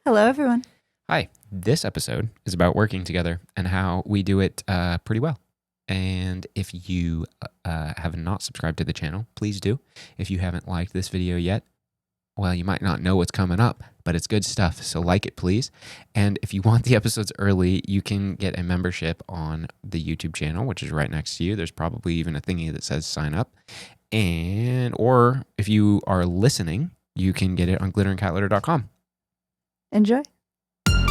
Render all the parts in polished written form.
Hello, everyone. Hi, this episode is about working together and how we do it pretty well. And if you have not subscribed to the channel, please do. If you haven't liked this video yet, well, you might not know what's coming up, but it's good stuff, so like it, please. And if you want the episodes early, you can get a membership on the YouTube channel, which is right next to you. There's probably even a thingy that says sign up. Or if you are listening, you can get it on glitterandcatlitter.com. Enjoy. Glitter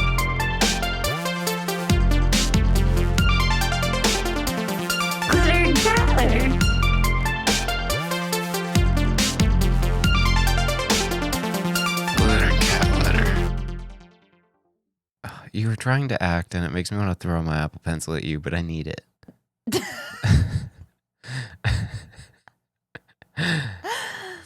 and cat litter. Glitter and cat litter. You were trying to act, and it makes me want to throw my Apple Pencil at you, but I need it.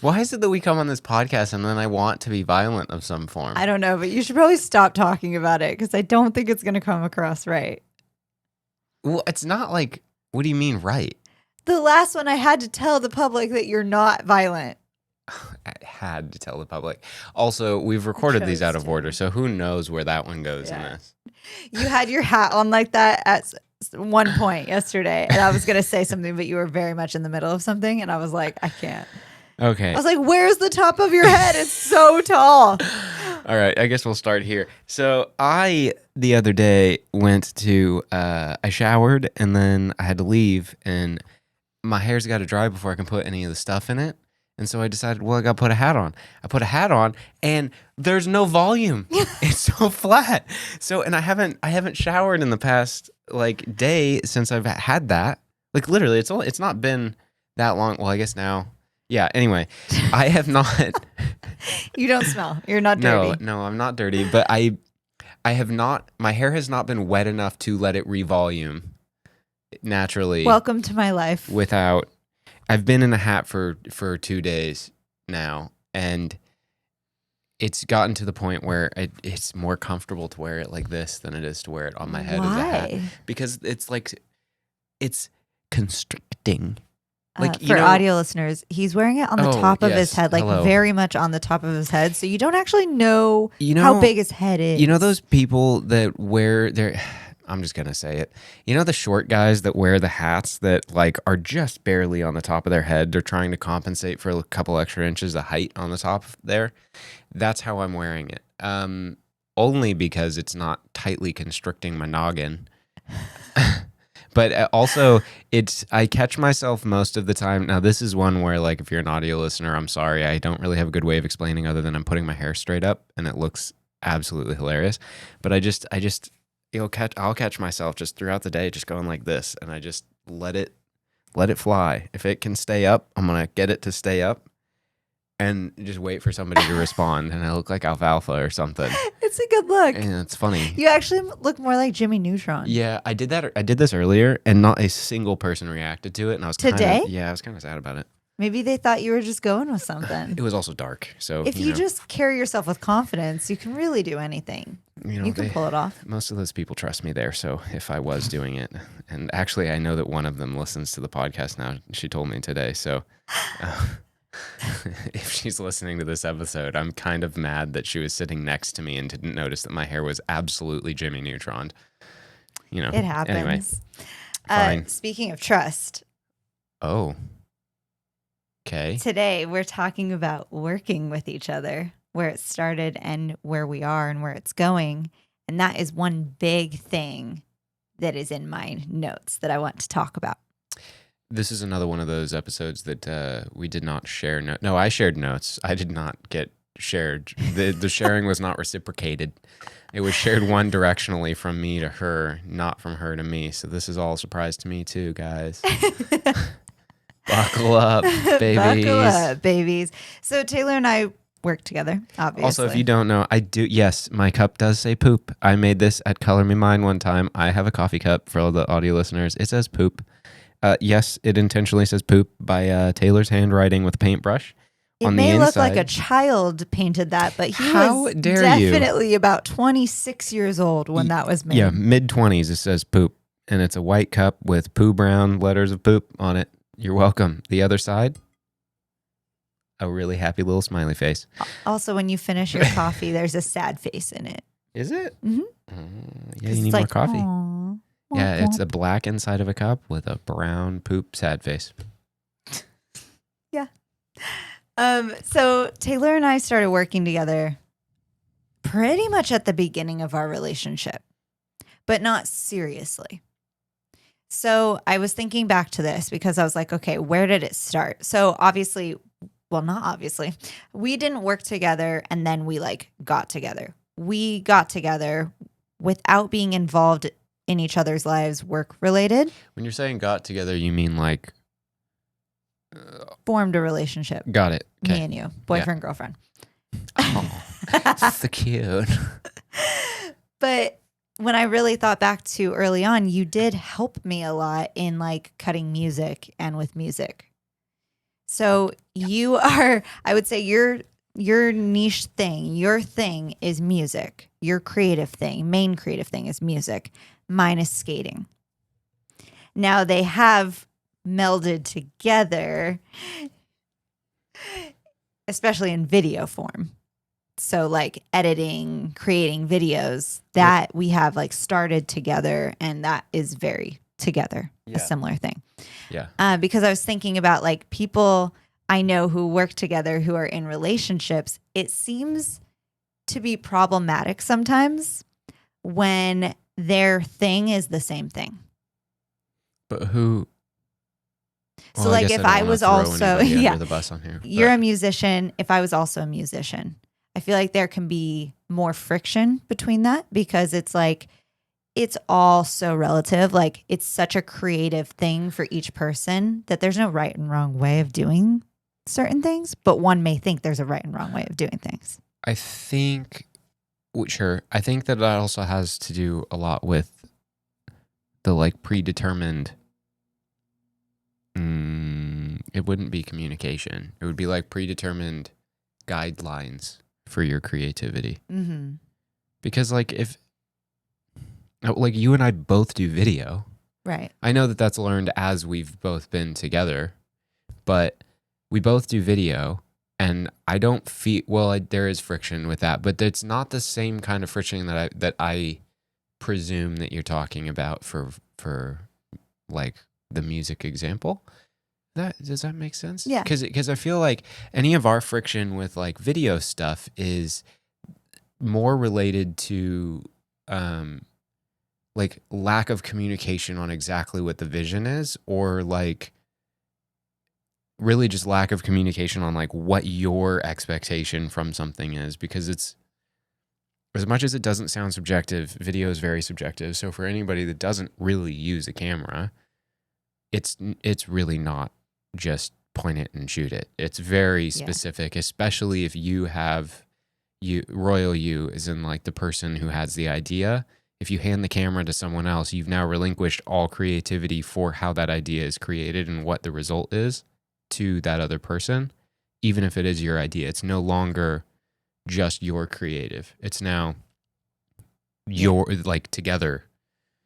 Why is it that we come on this podcast and then I want to be violent of some form? I don't know, but you should probably stop talking about it because I don't think it's going to come across right. Well, it's not like, what do you mean right? The last one, I had to tell the public that you're not violent. I had to tell the public. Also, we've recorded these out of order, so who knows where that one goes in this. You had your hat on like that at one point yesterday, and I was going to say something, but you were very much in the middle of something, and I was like, I can't. Okay. I was like, where's the top of your head? It's so tall. All right, I guess we'll start here. So the other day, went to, I showered, and then I had to leave, and my hair's got to dry before I can put any of the stuff in it. And so I decided, well, I got to put a hat on. I put a hat on, and there's no volume. It's so flat. So, and I haven't showered in the past, like, day since I've had that. Like, literally, it's not been that long. Well, I guess now. Yeah, anyway, I have not. You don't smell. You're not dirty. No, I'm not dirty. But I have not. My hair has not been wet enough to let it revolume naturally. Welcome to my life. Without, I've been in a hat for 2 days now, and it's gotten to the point where it's more comfortable to wear it like this than it is to wear it on my head as a hat. Because it's constricting. Like, for audio listeners, he's wearing it on the top of his head, like very much on the top of his head. So you don't actually know, how big his head is. You know those people that wear their, I'm just going to say it. You know the short guys that wear the hats that like are just barely on the top of their head? They're trying to compensate for a couple extra inches of height on the top there. That's how I'm wearing it. Only because it's not tightly constricting my noggin. But also, I catch myself most of the time. Now, this is one where, like, if you're an audio listener, I'm sorry. I don't really have a good way of explaining other than I'm putting my hair straight up, and it looks absolutely hilarious. But I'll catch myself just throughout the day just going like this, and I just let it fly. If it can stay up, I'm going to get it to stay up and just wait for somebody to respond, and I look like alfalfa or something. It's a good look. And it's funny. You actually look more like Jimmy Neutron. Yeah, I did that. I did this earlier, and not a single person reacted to it. And I was today. I was kind of sad about it. Maybe they thought you were just going with something. It was also dark, so if you just carry yourself with confidence, you can really do anything. You can pull it off. Most of those people trust me there, so if I was doing it, and actually, I know that one of them listens to the podcast now. She told me today, so. If she's listening to this episode, I'm kind of mad that she was sitting next to me and didn't notice that my hair was absolutely Jimmy Neutron. It happens. Anyway, speaking of trust. Oh. Okay. Today, we're talking about working with each other, where it started and where we are and where it's going. And that is one big thing that is in my notes that I want to talk about. This is another one of those episodes that we did not share. No, I shared notes. I did not get shared. The sharing was not reciprocated. It was shared one directionally from me to her, not from her to me. So this is all a surprise to me too, guys. Buckle up, babies. Buckle up, babies. So Taylor and I work together, obviously. Also, if you don't know, I do. Yes, my cup does say poop. I made this at Color Me Mine one time. I have a coffee cup for all the audio listeners. It says poop. Yes, it intentionally says poop by Taylor's handwriting with a paintbrush. It may look like a child painted that, but he was definitely about 26 years old when that was made. Yeah, mid-20s it says poop, and it's a white cup with poo brown letters of poop on it. You're welcome. The other side, a really happy little smiley face. Also, when you finish your coffee, there's a sad face in it. Is it? Mm-hmm. Yeah, you need more coffee. Aw, Yeah, womp it's womp. a black inside of a cup with a brown poop sad face. Yeah. So Taylor and I started working together pretty much at the beginning of our relationship, but not seriously. So I was thinking back to this because I was like, okay, where did it start? So obviously, well, not obviously, we didn't work together and then we like got together. We got together without being involved in each other's lives, work related, When you're saying got together, you mean like formed a relationship. got it. Me Okay. and you, boyfriend, girlfriend. Oh, so cute. But when I really thought back to early on, you did help me a lot in like cutting music and with music. So you are, I would say your niche thing, your thing is music. Your creative thing, main creative thing is music. Mine is skating. Now they have melded together, especially in video form. So like editing, creating videos that we have like started together, and that is very together, a similar thing. Yeah. Because I was thinking about like people I know who work together who are in relationships. It seems to be problematic sometimes when their thing is the same thing. But who? So like guess if don't I wanna was throw also anybody under the bus on here. you're but- a musician. If I was also a musician, I feel like there can be more friction between that because it's like it's all so relative. Like it's such a creative thing for each person that there's no right and wrong way of doing certain things, but one may think there's a right and wrong way of doing things. I think, sure. I think that also has to do a lot with the like predetermined. It wouldn't be communication. It would be like predetermined guidelines for your creativity. Mm-hmm. Because like if, like you and I both do video. Right. I know that that's learned as we've both been together, but we both do video. And I don't feel there is friction with that, but it's not the same kind of friction that I presume that you're talking about for like the music example. Does that make sense? Yeah. Because I feel like any of our friction with like video stuff is more related to like lack of communication on exactly what the vision is, or like really just lack of communication on like what your expectation from something is, because it's, as much as it doesn't sound subjective, video is very subjective. So for anybody that doesn't really use a camera, it's really not just point it and shoot it. It's very specific, especially if you have royal you is in like the person who has the idea. If you hand the camera to someone else, you've now relinquished all creativity for how that idea is created and what the result is to that other person, even if it is your idea. It's no longer just your creative. It's now your like together.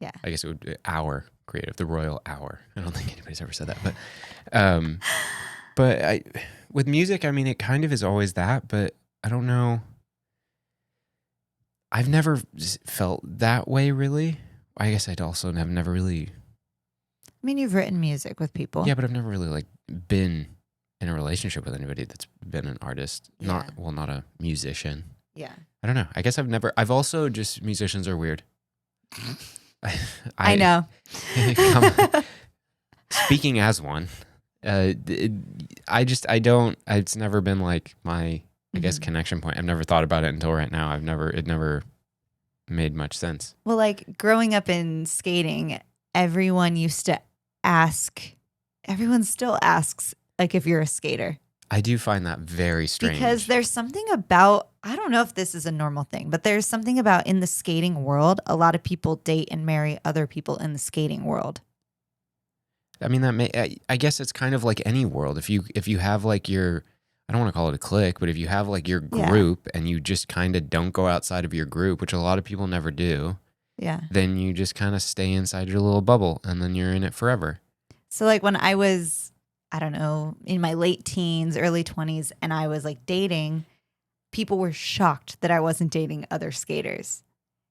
Yeah. I guess it would be our creative, the royal hour. I don't think anybody's ever said that, but with music, I mean, it kind of is always that, but I don't know. I've never felt that way, really. I guess I'd also have never really. I mean, you've written music with people. Yeah, but I've never really like been in a relationship with anybody that's been an artist. Yeah. Not a musician. Yeah. I don't know. I guess I've also just, musicians are weird. I know. Speaking as one, it's never been like my, I guess, connection point. I've never thought about it until right now. It never made much sense. Well, like growing up in skating, everyone still asks like if you're a skater. I do find that very strange. Because there's something about, I don't know if this is a normal thing, but there's something about in the skating world, a lot of people date and marry other people in the skating world. I mean, I guess it's kind of like any world. If you have like your, I don't want to call it a clique, but if you have like your group and you just kind of don't go outside of your group, which a lot of people never do, then you just kind of stay inside your little bubble and then you're in it forever. So like when I was I don't know, in my late teens, early 20s, and I was like dating, people were shocked that I wasn't dating other skaters.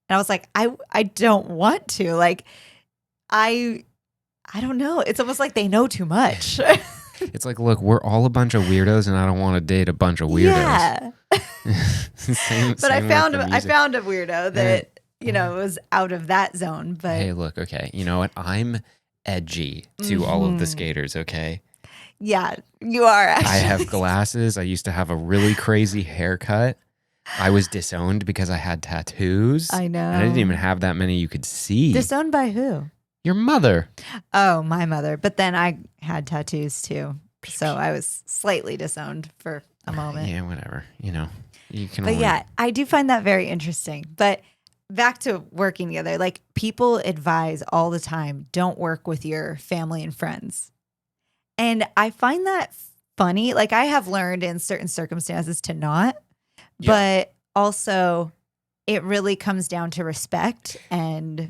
And I was like, I don't want to. Like, I don't know. It's almost like they know too much. It's like, look, we're all a bunch of weirdos, and I don't want to date a bunch of weirdos. Yeah. same. But I Same found with the I music. found a weirdo that, was out of that zone. But Hey, look, okay, you know what? I'm edgy to all of the skaters. Okay, yeah, you are actually. I have glasses. I used to have a really crazy haircut. I was disowned because I had tattoos. I know. And I didn't even have that many you could see. Disowned by who? Your mother. Oh, my mother. But then I had tattoos too. So I was slightly disowned for a moment. Yeah, whatever. You can. But only... yeah, I do find that very interesting. But back to working together, like people advise all the time, don't work with your family and friends. And I find that funny. Like I have learned in certain circumstances to not, but also it really comes down to respect. And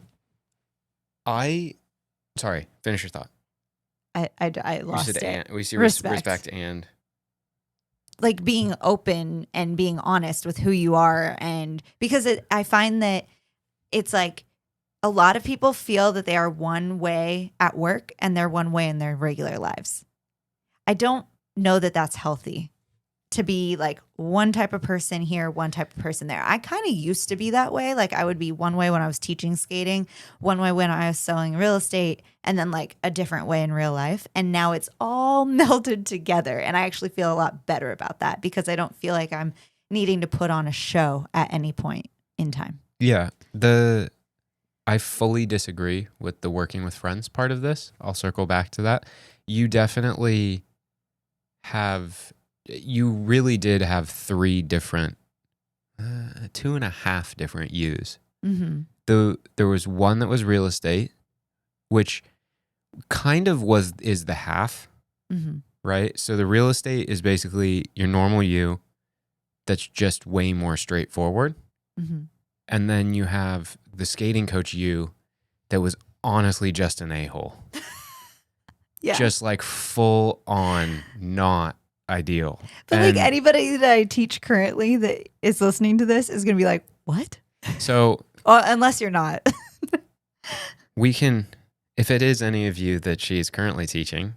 sorry, finish your thought. I lost it. And. We see Respect and like being open and being honest with who you are. And because I find that it's like a lot of people feel that they are one way at work and they're one way in their regular lives. I don't know that that's healthy to be like one type of person here, one type of person there. I kind of used to be that way. Like I would be one way when I was teaching skating, one way when I was selling real estate, and then like a different way in real life. And now it's all melded together. And I actually feel a lot better about that because I don't feel like I'm needing to put on a show at any point in time. Yeah. I fully disagree with the working with friends part of this. I'll circle back to that. You definitely you really did have 3 different, 2.5 different yous. Mm-hmm. There was one that was real estate, which kind of is the half, Mm-hmm. right? So the real estate is basically your normal you that's just way more straightforward. Mm-hmm. And then you have the skating coach you that was honestly just an a-hole. Yeah. Just like full on not ideal. But like anybody that I teach currently that is listening to this is going to be like, what? So unless you're not. we can, if it is any of you that she is currently teaching,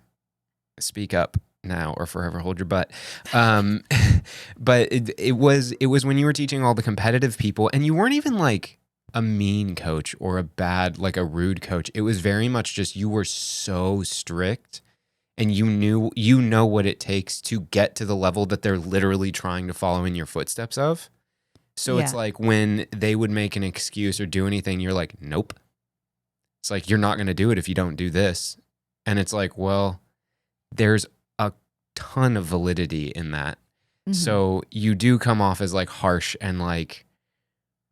speak up now or forever hold your butt. But it was when you were teaching all the competitive people and you weren't even like a mean coach or a bad, like a rude coach. It was very much just you were so strict and you know what it takes to get to the level that they're literally trying to follow in your footsteps of. So it's like when they would make an excuse or do anything, you're like, nope. It's like, you're not going to do it if you don't do this. And it's like, well, there's a ton of validity in that. Mm-hmm. So you do come off as like harsh and like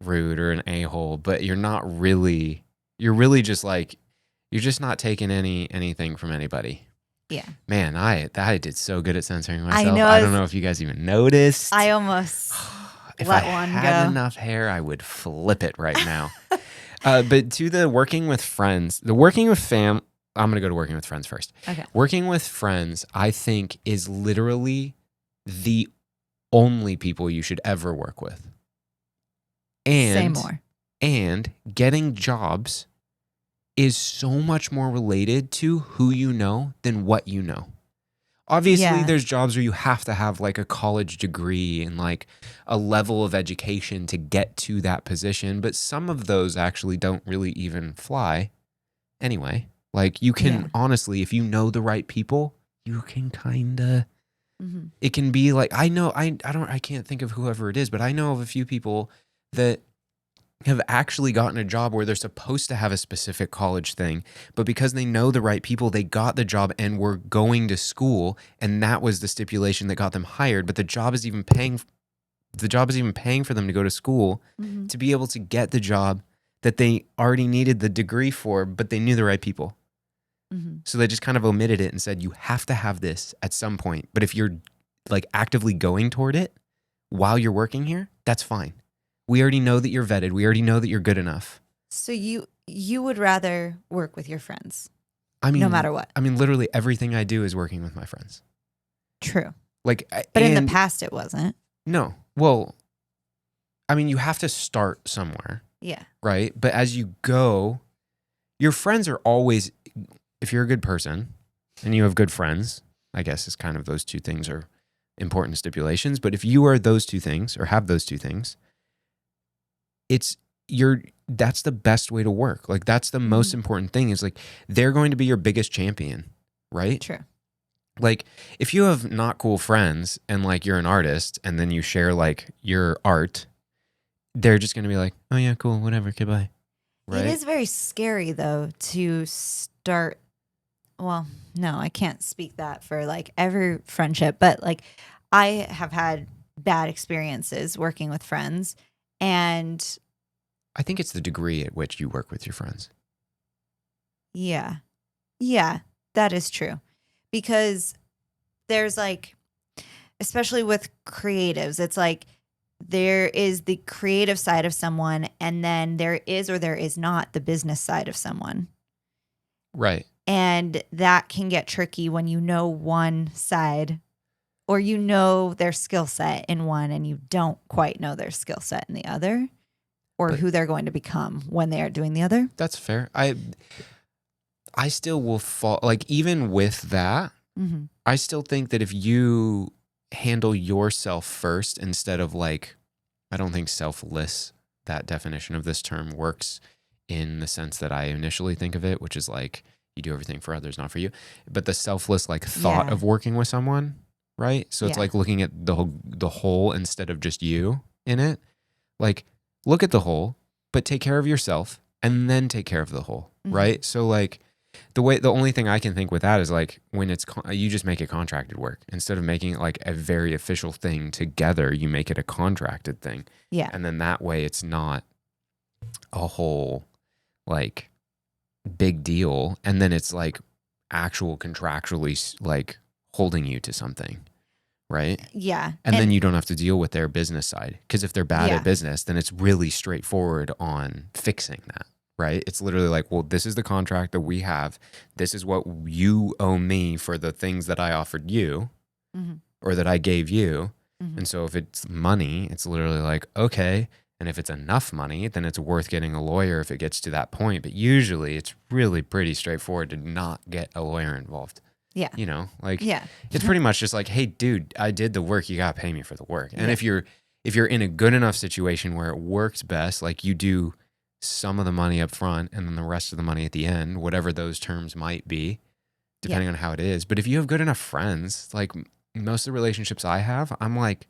rude or an a-hole, but you're really just like, you're just not taking anything from anybody. Yeah. Man, I did so good at censoring myself. I know. I don't know if you guys even noticed. I almost if let I one had go. enough hair, I would flip it right now. But to the working with friends, the working with I'm going to go to working with friends first. Okay. Working with friends, I think, is literally the only people you should ever work with. And say more. And getting jobs is so much more related to who you know than what you know. Obviously, there's jobs where you have to have like a college degree and like a level of education to get to that position, but some of those actually don't really even fly anyway. Like you can honestly, if you know the right people, you can kind of, it can be like, I can't think of whoever it is, but I know of a few people that have actually gotten a job where they're supposed to have a specific college thing, but because they know the right people, they got the job and were going to school, and that was the stipulation that got them hired. But the job is even paying for them to go to school to be able to get the job that they already needed the degree for, but they knew the right people. So they just kind of omitted it and said, you have to have this at some point. But if you're like actively going toward it while you're working here, that's fine. We already know that you're vetted. We already know that you're good enough. So you would rather work with your friends? no matter what. I mean, literally everything I do is working with my friends. True. Like, But in the past, it wasn't. No. Well, I mean, you have to start somewhere. Yeah. Right? But as you go, your friends are always, if you're a good person and you have good friends, I guess it's kind of those two things are important stipulations. But if you are those two things or have those two things, that's the best way to work. Like that's the most important thing is like they're going to be your biggest champion, right? True. Like if you have not cool friends and like you're an artist and then you share like your art, they're just going to be like, oh yeah, cool, whatever, okay, bye. Right? It is very scary though to start. Well, no, I can't speak that for like every friendship, but like I have had bad experiences working with friends, and I think it's the degree at which you work with your friends. yeah, that is true. Because there's like, especially with creatives, it's like there is the creative side of someone, and then there is or there is not the business side of someone. Right. And that can get tricky when you know one side or you know their skill set in one and you don't quite know their skill set in the other, or who they're going to become when they are doing the other. That's fair. I still will fall, like even with that, I still think that if you handle yourself first instead of like, I don't think selfless, that definition of this term works in the sense that I initially think of it, which is like you do everything for others, not for you. But the selfless like thought of working with someone, right? So it's like looking at the whole instead of just you in it. Like look at the whole, but take care of yourself and then take care of the whole, right? So like the only thing I can think with that is like when it's you just make it contracted work instead of making it like a very official thing together, you make it a contracted thing. Yeah. And then that way it's not a whole like big deal. And then it's like actual contractually like holding you to something. Right. Yeah. And then you don't have to deal with their business side. Because if they're bad at business, then it's really straightforward on fixing that. Right. It's literally like, well, this is the contract that we have. This is what you owe me for the things that I offered you or that I gave you. And so if it's money, it's literally like, okay. And if it's enough money, then it's worth getting a lawyer if it gets to that point. But usually it's really pretty straightforward to not get a lawyer involved. Yeah. You know, like it's pretty much just like, hey, dude, I did the work. You got to pay me for the work. And if you're in a good enough situation where it works best, like you do some of the money up front and then the rest of the money at the end, whatever those terms might be, depending on how it is. But if you have good enough friends, like most of the relationships I have, I'm like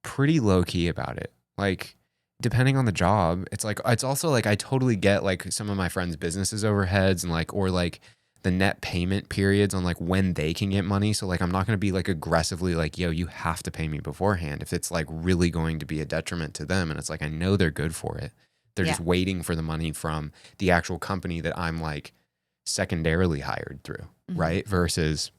pretty low key about it. Like depending on the job, it's like, it's also like, I totally get like some of my friends' businesses overheads and like, or like the net payment periods on like when they can get money. So like, I'm not going to be like aggressively like, yo, you have to pay me beforehand if it's like really going to be a detriment to them. And it's like, I know they're good for it. They're just waiting for the money from the actual company that I'm like secondarily hired through, right? Versus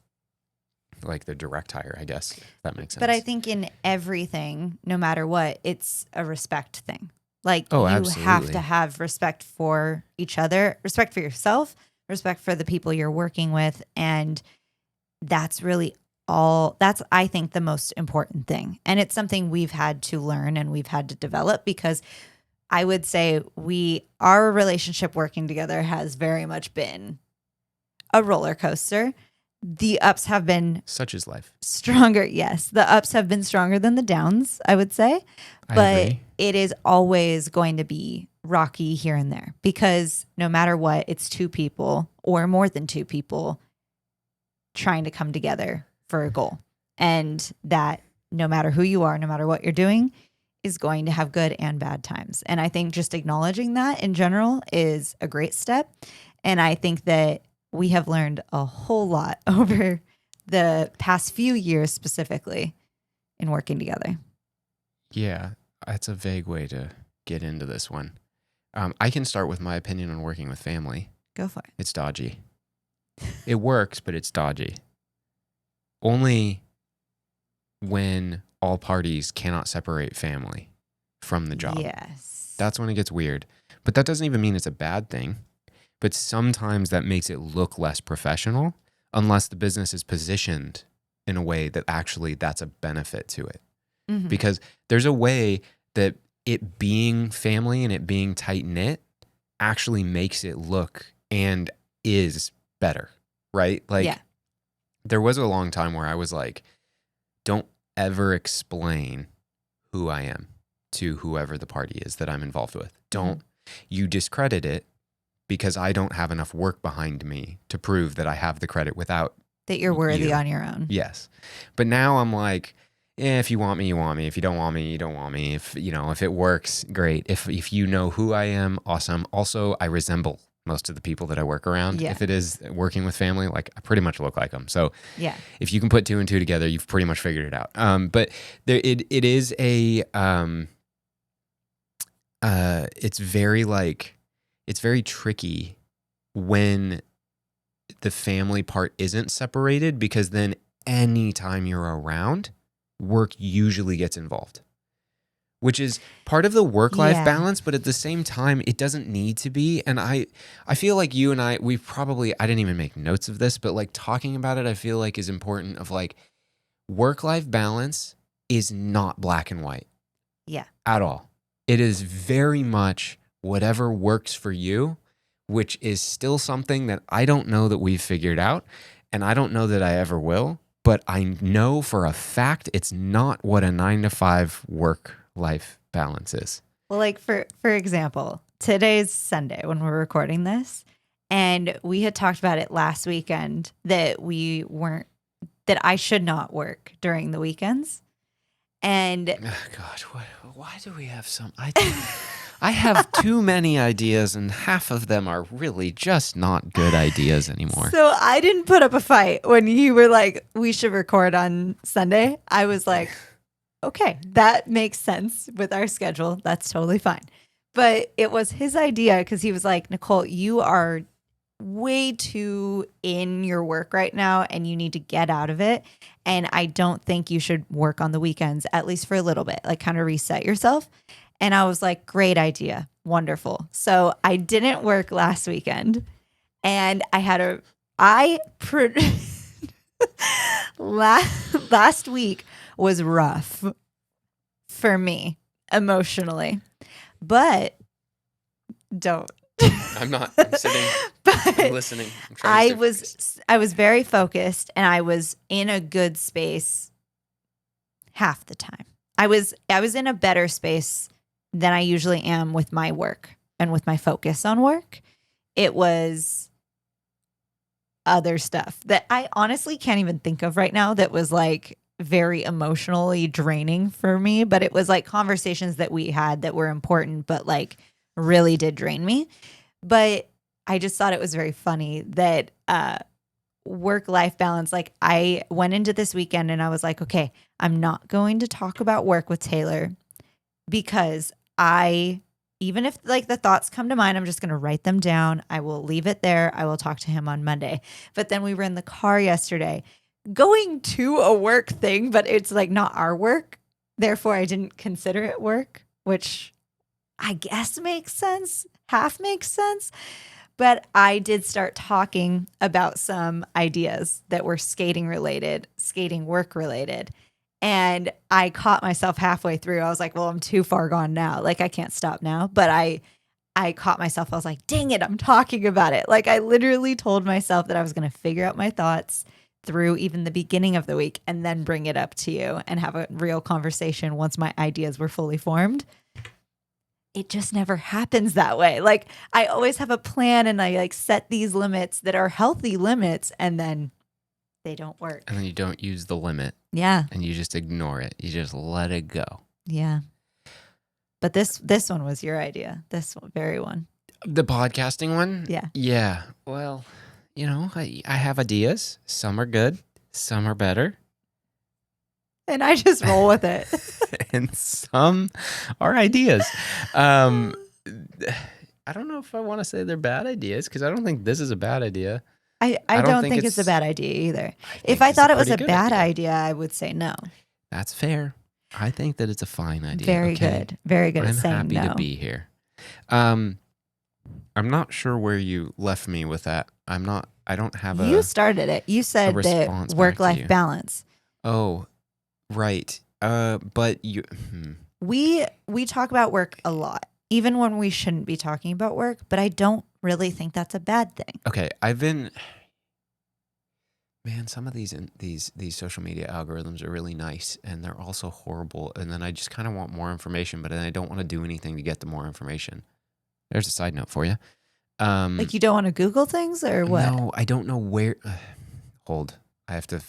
like the direct hire, I guess, if that makes sense. But I think in everything, no matter what, it's a respect thing. Like you absolutely. have to have respect for each other, respect for yourself, respect for the people you're working with. And that's really that's, I think, the most important thing. And it's something we've had to learn and we've had to develop because I would say our relationship working together has very much been a roller coaster. The ups have been such is life. Stronger. Yes. The ups have been stronger than the downs, I would say. But it is always going to be rocky here and there because no matter what, it's two people or more than two people trying to come together for a goal. And that no matter who you are, no matter what you're doing, is going to have good and bad times. And I think just acknowledging that in general is a great step. And I think that we have learned a whole lot over the past few years specifically in working together. Yeah, that's a vague way to get into this one. I can start with my opinion on working with family. Go for it. It's dodgy. It works, but it's dodgy. Only when all parties cannot separate family from the job. Yes. That's when it gets weird. But that doesn't even mean it's a bad thing. but sometimes that makes it look less professional unless the business is positioned in a way that actually that's a benefit to it. Mm-hmm. Because there's a way that it being family and it being tight knit actually makes it look and is better, right? Like Yeah. there was a long time where I was like, don't ever explain who I am to whoever the party is that I'm involved with. Don't. You discredit it because I don't have enough work behind me to prove that I have the credit without That you're worthy you. on your own. Yes. But now I'm like, if you want me, you want me. If you don't want me, you don't want me. If if it works, great. If you know who I am, awesome. Also, I resemble most of the people that I work around. Yeah. If it is working with family, like I pretty much look like them. So Yeah. if you can put two and two together, you've pretty much figured it out. But there, it is a, it's very tricky when the family part isn't separated, because then anytime you're around, work usually gets involved, which is part of the work-life balance, but at the same time, it doesn't need to be. And I feel like you and I didn't even make notes of this, but like talking about it, I feel like is important of like work-life balance is not black and white. Yeah. At all. It is very much whatever works for you, which is still something that I don't know that we've figured out, and I don't know that I ever will, but I know for a fact it's not what a 9-to-5 work-life balance is. Well, like for example, today's Sunday when we're recording this, and we had talked about it last weekend that I should not work during the weekends. And oh gosh, why do we have some? I have too many ideas, and half of them are really just not good ideas anymore. So I didn't put up a fight when you were like, we should record on Sunday. I was like, okay, that makes sense with our schedule. That's totally fine. But it was his idea because he was like, Nicole, you are way too in your work right now and you need to get out of it. And I don't think you should work on the weekends, at least for a little bit, like kind of reset yourself. And I was like, great idea. Wonderful. So I didn't work last weekend, and last week was rough for me emotionally, but I'm sitting, I'm listening. I was very focused, and I was in a good space half the time. I was in a better space than I usually am with my work and with my focus on work. It was other stuff that I honestly can't even think of right now that was like very emotionally draining for me, but it was like conversations that we had that were important, but like really did drain me. But I just thought it was very funny that work-life balance, like I went into this weekend and I was like, okay, I'm not going to talk about work with Taylor because even if like the thoughts come to mind, I'm just going to write them down. I will leave it there. I will talk to him on Monday. But then we were in the car yesterday going to a work thing, but it's like not our work. Therefore, I didn't consider it work, which I guess makes sense, half makes sense. But I did start talking about some ideas that were skating work related. And I caught myself halfway through. I was like, well, I'm too far gone now. Like, I can't stop now. But I caught myself. I was like, dang it, I'm talking about it. Like, I literally told myself that I was going to figure out my thoughts through even the beginning of the week and then bring it up to you and have a real conversation once my ideas were fully formed. It just never happens that way. Like, I always have a plan and I like set these limits that are healthy limits, and then they don't work. And then you don't use the limit. Yeah. And you just ignore it. You just let it go. Yeah. But this one was your idea. This very one. The podcasting one? Yeah. Yeah. Well, I have ideas. Some are good. Some are better. And I just roll with it. And some are ideas. I don't know if I want to say they're bad ideas, because I don't think this is a bad idea. I don't think it's a bad idea either. If I thought it was a bad idea, I would say no. That's fair. I think that it's a fine idea. Very good. Very good at saying no. I'm happy to be here. I'm not sure where you left me with that. I don't have You started it. You a said that response back to work-life you. balance. Oh, right. But you, We talk about work a lot, even when we shouldn't be talking about work, but I don't really think that's a bad thing. okay. Man, some of these social media algorithms are really nice, and they're also horrible. And then I just kind of want more information, but then I don't want to do anything to get the more information. There's a side note for you. Like you don't want to Google things or what? No, I don't know where. Hold. I have to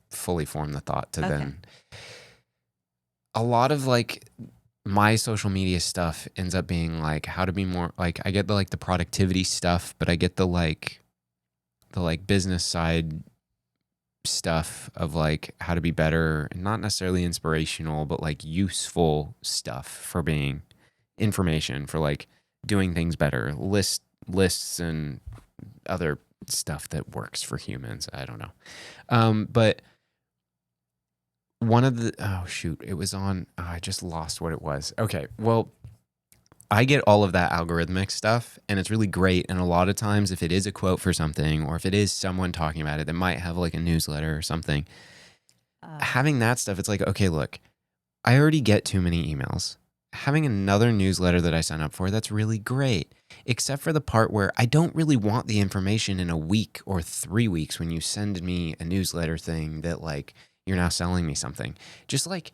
fully form the thought to Okay. then. A lot of like my social media stuff ends up being like how to be more like I get the like the productivity stuff, but I get the like business side stuff of like how to be better, not necessarily inspirational, but like useful stuff for being information for like doing things better, lists and other stuff that works for humans. I don't know. But one of the oh shoot, it was on. Oh, I just lost what it was. Okay, well, I get all of that algorithmic stuff, and it's really great. And a lot of times, if it is a quote for something, or if it is someone talking about it that might have like a newsletter or something, having that stuff, it's like, okay, look, I already get too many emails. Having another newsletter that I sign up for, that's really great. Except for the part where I don't really want the information in a week or 3 weeks when you send me a newsletter thing that like you're now selling me something. Just like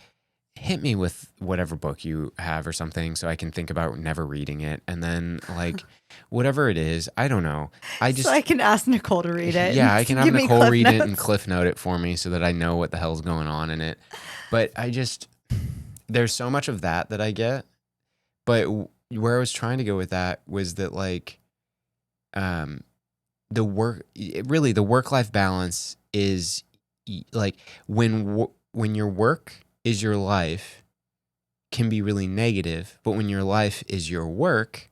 hit me with whatever book you have or something so I can think about never reading it. And then like whatever it is, I don't know. I So I just, can ask Nicole to read it yeah, and I can have give me Nicole cliff read it and notes. cliff note it for me so that I know what the hell's going on in it. But I just, there's so much of that that I get. But where I was trying to go with that was that like um really the work life balance is like when your work is your life can be really negative, but when your life is your work,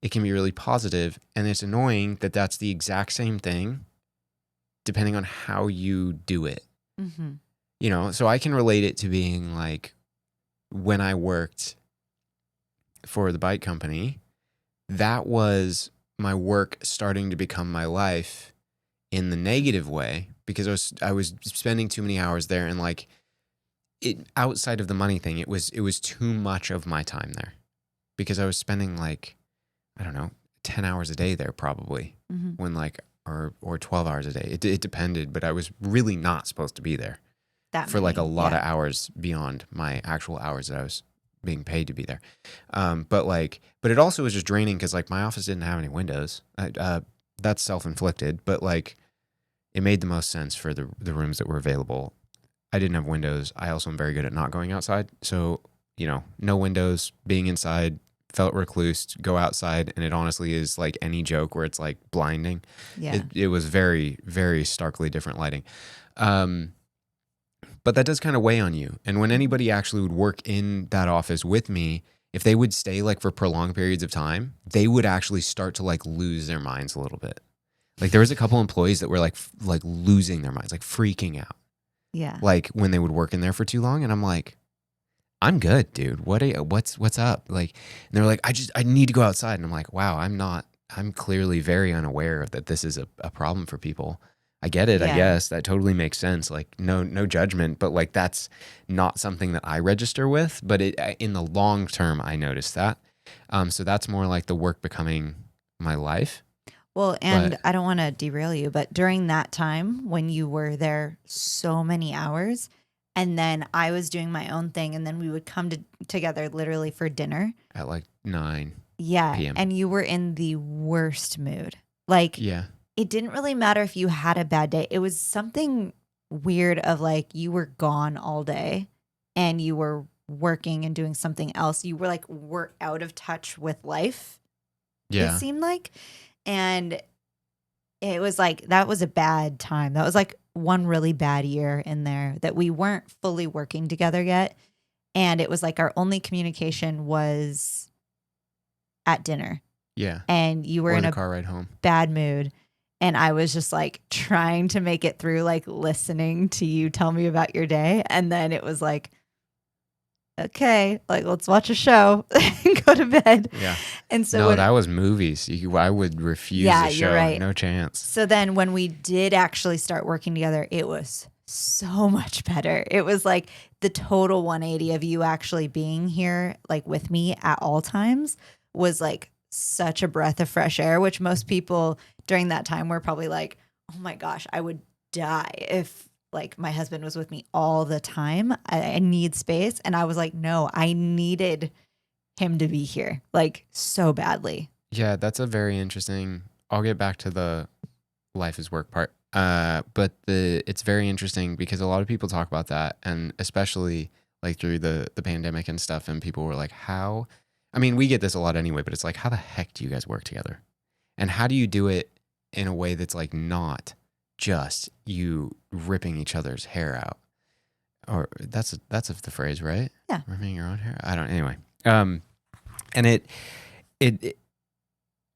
it can be really positive. And it's annoying that that's the exact same thing depending on how you do it. Mm-hmm. You know, so I can relate it to being like when I worked for the bike company, that was my work starting to become my life in the negative way because I was spending too many hours there and like it outside of the money thing, it was too much of my time there because I was spending like I don't know 10 hours a day there probably Mm-hmm. when like or 12 hours a day. It depended, but I was really not supposed to be there That for like a many. lot Yeah. of hours beyond my actual hours that I was being paid to be there. But it also was just draining because like my office didn't have any windows. That's self-inflicted, but like it made the most sense for the rooms that were available. I didn't have windows. I also am very good at not going outside. So, you know, no windows, being inside, felt recluse, go outside. And it honestly is like any joke where it's like blinding. Yeah. It was very, very starkly different lighting. Um, but that does kind of weigh on you. And when Mhm. anybody actually would work in that office with me, if they would stay like for prolonged periods of time, they would actually start to like lose their minds a little bit. Like there was a couple employees that were like losing their minds, like freaking out, Yeah. like when they would work in there for too long. And I'm like, I'm good, dude. What's up? Like, and they're like, I need to go outside. And I'm like, wow, I'm clearly very unaware that this is a problem for people. I get it. I Yeah. guess that totally makes sense. Like, no judgment, but like, that's not something that I register with, but in the long term, I noticed that. So that's more like the work becoming my life. Well, and But I don't want to derail you, but during that time when you were there so many hours, and then I was doing my own thing, and then we would come together literally for dinner. at like 9 Yeah. p.m. And you were in the worst mood. Like, Yeah. it didn't really matter if you had a bad day. It was something weird of like you were gone all day and you were working and doing something else. You were out of touch with life, it Yeah. seemed like. And it was like that was a bad time. That was like one really bad year in there that we weren't fully working together yet. And it was like our only communication was at dinner. Yeah. And you were Or in the a car ride home. bad mood. And I was just like trying to make it through, like listening to you tell me about your day. And then it was like, okay, like let's watch a show and go to bed. Yeah. And so No, when that was movies. I would refuse yeah, a you're show. right. No chance. So then when we did actually start working together, it was so much better. It was like the total 180 of you actually being here like with me at all times was like such a breath of fresh air, which most people during that time were probably like, "Oh my gosh, I would die if like my husband was with me all the time. I need space." And I was like, "No, I needed him to be here like so badly." Yeah, that's a very interesting. I'll get back to the life is work part. But it's very interesting because a lot of people talk about that, and especially like through the pandemic and stuff, and people were like, "How?" I mean, we get this a lot anyway, but it's like, how the heck do you guys work together? And how do you do it in a way that's like not just you ripping each other's hair out? Or that's the phrase, right? Yeah. Ripping your own hair. I don't. Anyway. And it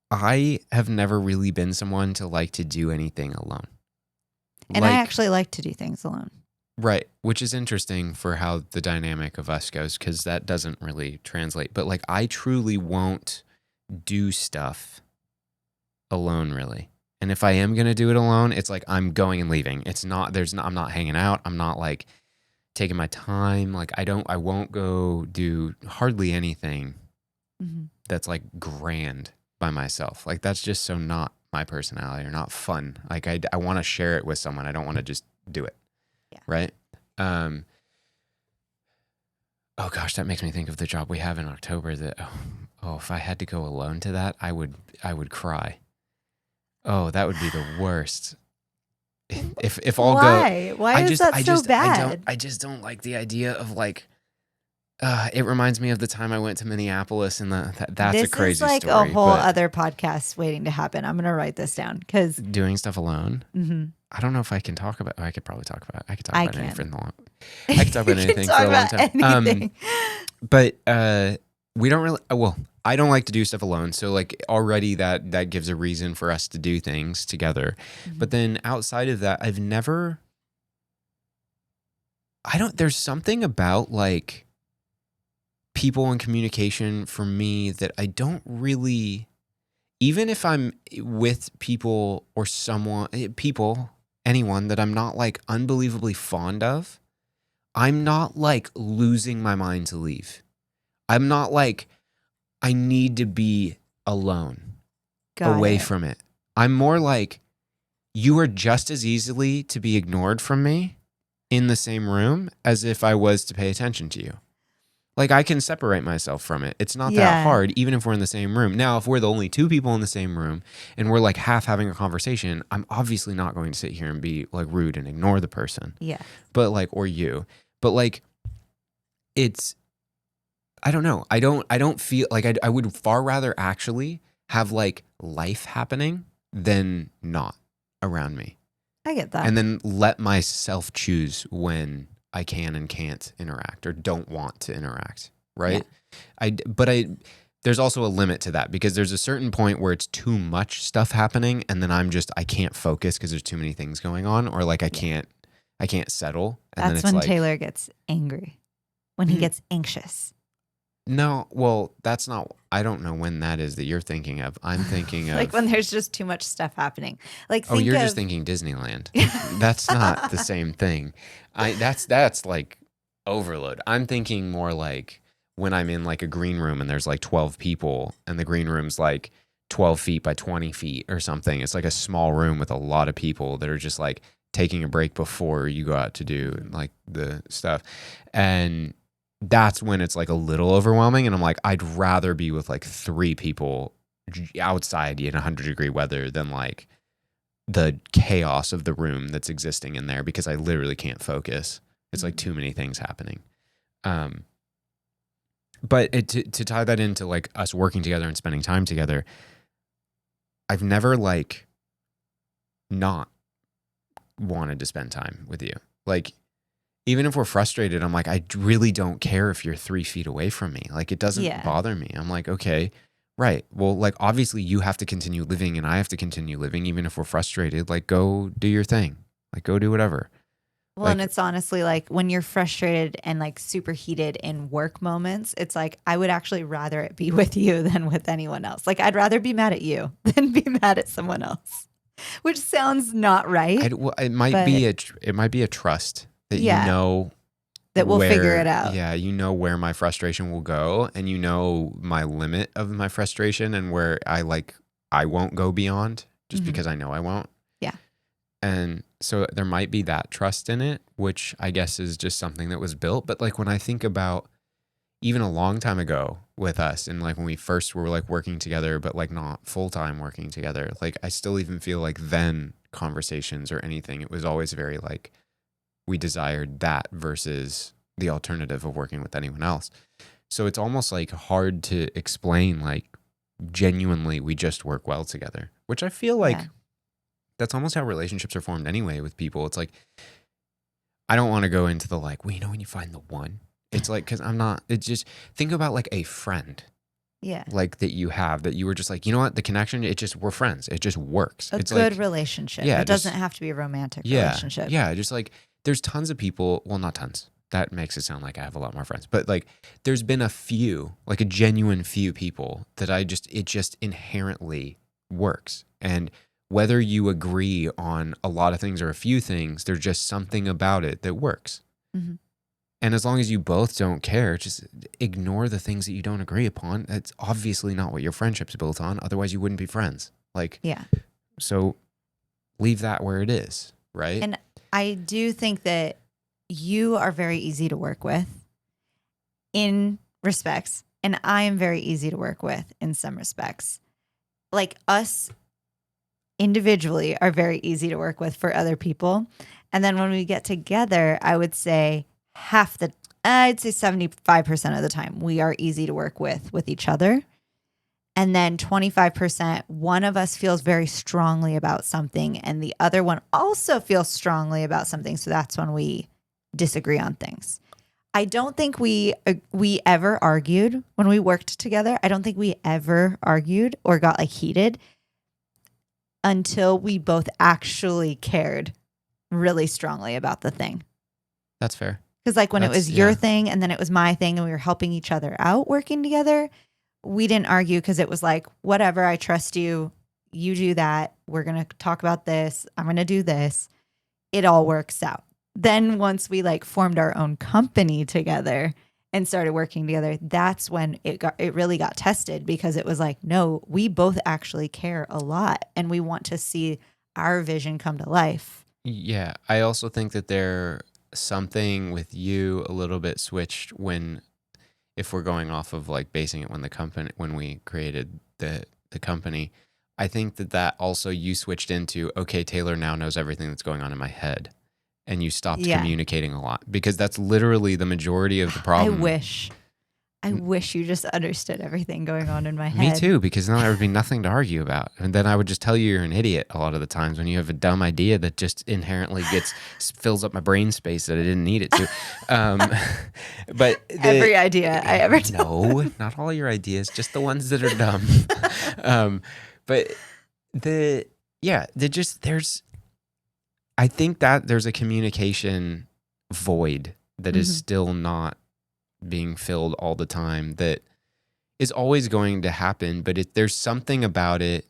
I have never really been someone to like to do anything alone. And I actually like to do things alone. Right, which is interesting for how the dynamic of us goes, because that doesn't really translate. But like, I truly won't do stuff alone, really. And if I am gonna do it alone, it's like I'm going and leaving. It's not. I'm not hanging out. I'm not like taking my time. Like I won't go do hardly anything that's like grand by myself. Like that's just so not my personality or not fun. Like I want to share it with someone. I don't want to just do it. Yeah. Right. Oh gosh, that makes me think of the job we have in October that, if I had to go alone to that, I would cry. Oh, that would be the worst. If all Why? Why is that so bad? I just don't like the idea of like, it reminds me of the time I went to Minneapolis, and that's a crazy This is like story. a whole other podcast waiting to happen. I'm going to write this down because doing stuff alone. I don't know if I can talk about. I could probably talk about. I could talk about anything for long. I could talk about anything for a long time. But we don't really. Well, I don't like to do stuff alone. So like already that gives a reason for us to do things together. But then outside of that, I've never. There's something about like people and communication for me that I don't really. Even if I'm with people or anyone that I'm not like unbelievably fond of, I'm not like losing my mind to leave. I'm not like, I need to be alone, away from it. I'm more like, you are just as easily to be ignored from me in the same room as if I was to pay attention to you. Like I can separate myself from it. It's not that hard, even if we're in the same room. Now, if we're the only two people in the same room and we're like half having a conversation, I'm obviously not going to sit here and be like rude and ignore the person. Yeah. But like, or you. But like, I don't know. I don't feel like I would far rather actually have like life happening than not around me. I get that. And then let myself choose when I can and can't interact or don't want to interact, right? Yeah. There's also a limit to that because there's a certain point where it's too much stuff happening and then I can't focus because there's too many things going on, or like I can't settle. And that's when Taylor gets angry, when he gets anxious. No, well, that's not, I don't know when that is that you're thinking of. I'm thinking of like when there's just too much stuff happening. Like you're just thinking Disneyland. That's not the same thing. That's like overload. I'm thinking more like when I'm in like a green room and there's like 12 people and the green room's like 12 feet by 20 feet or something. It's like a small room with a lot of people that are just like taking a break before you go out to do like the stuff. And that's when it's like a little overwhelming. And I'm like, I'd rather be with like 3 people outside in 100-degree weather than like the chaos of the room that's existing in there because I literally can't focus. It's like too many things happening. But to tie that into like us working together and spending time together, I've never like not wanted to spend time with you. Like, even if we're frustrated, I'm like, I really don't care if you're 3 feet away from me. Like, it doesn't bother me. I'm like, okay, right. Well, like, obviously you have to continue living and I have to continue living, even if we're frustrated. Like, go do your thing. Like, go do whatever. Well, and Like, it's honestly like when you're frustrated and like super heated in work moments, it's like I would actually rather it be with you than with anyone else. Like I'd rather be mad at you than be mad at someone else, which sounds not right, well, it might but be it might be a trust that you yeah, know that we'll figure it where, out. yeah, you know where my frustration will go, and you know my limit of my frustration and where I won't go beyond just Hmm. because I know I won't. Yeah. And so there might be that trust in it, which I guess is just something that was built. But like when I think about even a long time ago with us and like when we first were like working together, but like not full time working together, like I still even feel like then conversations or anything, it was always very like we desired that versus the alternative of working with anyone else. So it's almost like hard to explain, like genuinely we just work well together, which I feel Yeah. like that's almost how relationships are formed anyway with people. It's like, I don't want to go into the like, well, you know, when you find the one, it's like, cause I'm not, it's just think about like a friend Yeah. like that you have that you were just like, you know what, the connection, it just, we're friends. It just works. A It's good like, relationship. yeah, It doesn't just, have to be a romantic yeah, relationship. yeah. Just like there's tons of people, well, not tons. That makes it sound like I have a lot more friends, but like there's been a few, like a genuine few people that it just inherently works. And whether you agree on a lot of things or a few things, there's just something about it that works. Hmm. And as long as you both don't care, just ignore the things that you don't agree upon. That's obviously not what your friendship's built on. Otherwise, you wouldn't be friends. Like, Yeah. so leave that where it is, right? And I do think that you are very easy to work with in respects, and I am very easy to work with in some respects. Like us individually are very easy to work with for other people. And then when we get together, I would say I'd say 75% of the time we are easy to work with each other. And then 25%, one of us feels very strongly about something and the other one also feels strongly about something. So that's when we disagree on things. I don't think we ever argued when we worked together. I don't think we ever argued or got like heated until we both actually cared really strongly about the thing. That's fair. Because like when it That's, was your yeah. thing and then it was my thing and we were helping each other out working together, we didn't argue because it was like, whatever, I trust you. You do that. We're going to talk about this. I'm going to do this. It all works out. Then once we like formed our own company together and started working together, that's when it really got tested because it was like, no, we both actually care a lot and we want to see our vision come to life. Yeah. I also think that there something with you a little bit switched if we're going off of like basing it when we created the company, I think that also you switched into, okay, Taylor now knows everything that's going on in my head. And you stopped Yeah. communicating a lot because that's literally the majority of the I problem. wish you just understood everything going on in my head. Me too, because then there would be nothing to argue about. And then I would just tell you you're an idiot a lot of the times when you have a dumb idea that just inherently fills up my brain space that I didn't need it to. But Every idea I ever tell. No, not all your ideas, just the ones that are dumb. But I think that there's a communication void that is still not being filled all the time that is always going to happen. But there's something about it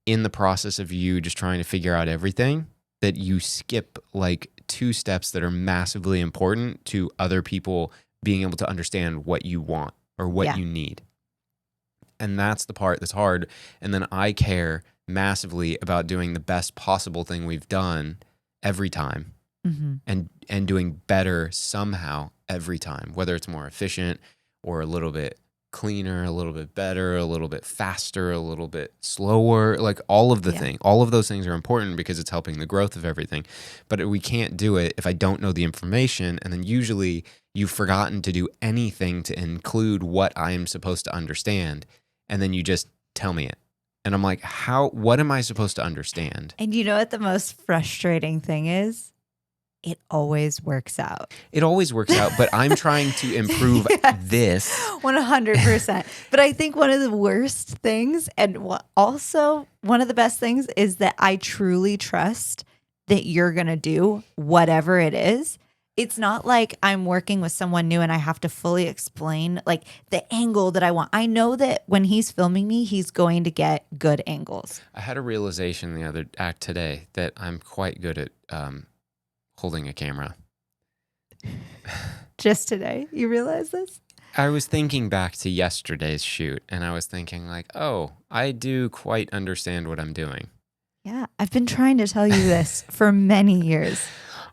in the process of you just trying to figure out everything that you skip like 2 steps that are massively important to other people being able to understand what you want or what you need. And that's the part that's hard. And then I care massively about doing the best possible thing we've done every time and doing better somehow every time, whether it's more efficient or a little bit cleaner, a little bit better, a little bit faster, a little bit slower, like all of all of those things are important because it's helping the growth of everything. But we can't do it if I don't know the information. And then usually you've forgotten to do anything to include what I am supposed to understand. And then you just tell me it. And I'm like, what am I supposed to understand? And you know what the most frustrating thing is? It always works out. It always works out, but I'm trying to improve this. 100%. But I think one of the worst things and also one of the best things is that I truly trust that you're going to do whatever it is. It's not like I'm working with someone new and I have to fully explain like the angle that I want. I know that when he's filming me, he's going to get good angles. I had a realization the other act today that I'm quite good at holding a camera. Just today, you realize this? I was thinking back to yesterday's shoot, and I was thinking like, oh, I do quite understand what I'm doing. Yeah, I've been trying to tell you this for many years.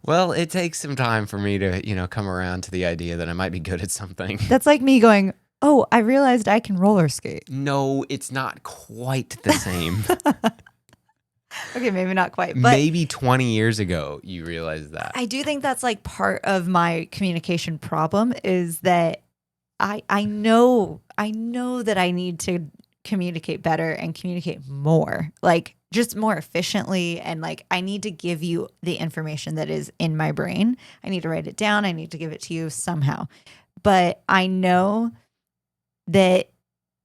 Well, it takes some time for me to, come around to the idea that I might be good at something. That's like me going, oh, I realized I can roller skate. No, it's not quite the same. Okay, maybe not quite. But maybe 20 years ago, you realized that. I do think that's like part of my communication problem is that I know that I need to communicate better and communicate more, like just more efficiently. And like, I need to give you the information that is in my brain. I need to write it down. I need to give it to you somehow. But I know that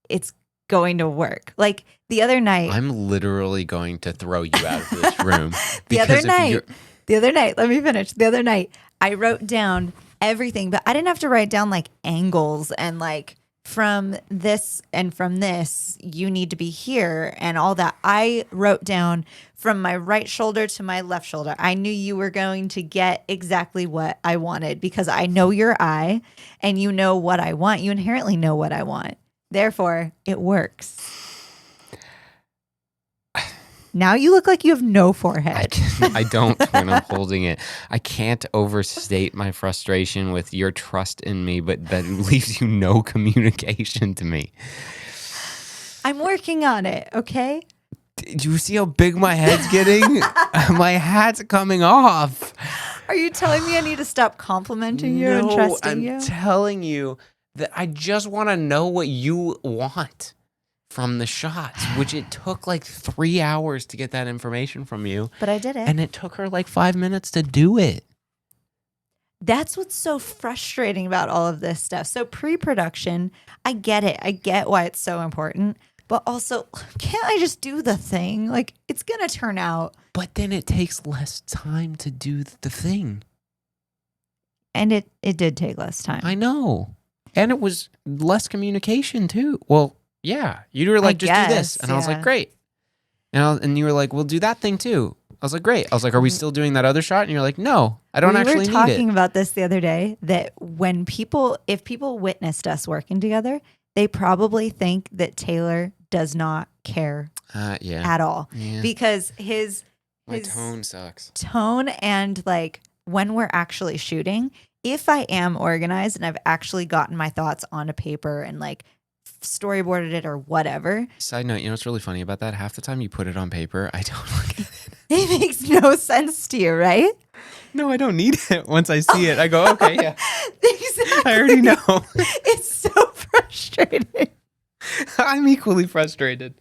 it's going to work. Like the other night, I'm literally going to throw you out of this room. the other night, let me finish. The other night, I wrote down everything, but I didn't have to write down like angles and like from this and from this, you need to be here and all that. I wrote down from my right shoulder to my left shoulder. I knew you were going to get exactly what I wanted because I know your eye and you know what I want. You inherently know what I want. Therefore, it works. Now you look like you have no forehead. I don't when I'm holding it. I can't overstate my frustration with your trust in me, but that leaves you no communication to me. I'm working on it, okay? Do you see how big my head's getting? My hat's coming off. Are you telling me I need to stop complimenting you and trusting you? I'm telling you that I just want to know what you want from the shots, which it took like 3 hours to get that information from you. But I did it. And it took her like 5 minutes to do it. That's what's so frustrating about all of this stuff. So pre-production, I get it. I get why it's so important. But also, can't I just do the thing? Like, it's going to turn out. But then it takes less time to do the thing. And it did take less time. I know. And it was less communication too. Well, yeah. You were like, just do this. And I was like, great. And you were like, we'll do that thing too. I was like, great. I was like, are we still doing that other shot? And you're like, no, I don't actually need it. We were talking about this the other day, that if people witnessed us working together, they probably think that Taylor does not care at all. Yeah. Because my tone sucks. Tone and like when we're actually shooting, if I am organized and I've actually gotten my thoughts on a paper and like storyboarded it or whatever. Side note, you know what's really funny about that? Half the time you put it on paper, I don't look at it. It makes no sense to you, right? No, I don't need it. Once I see it, I go, okay, yeah. Exactly. I already know. It's so frustrating. I'm equally frustrated.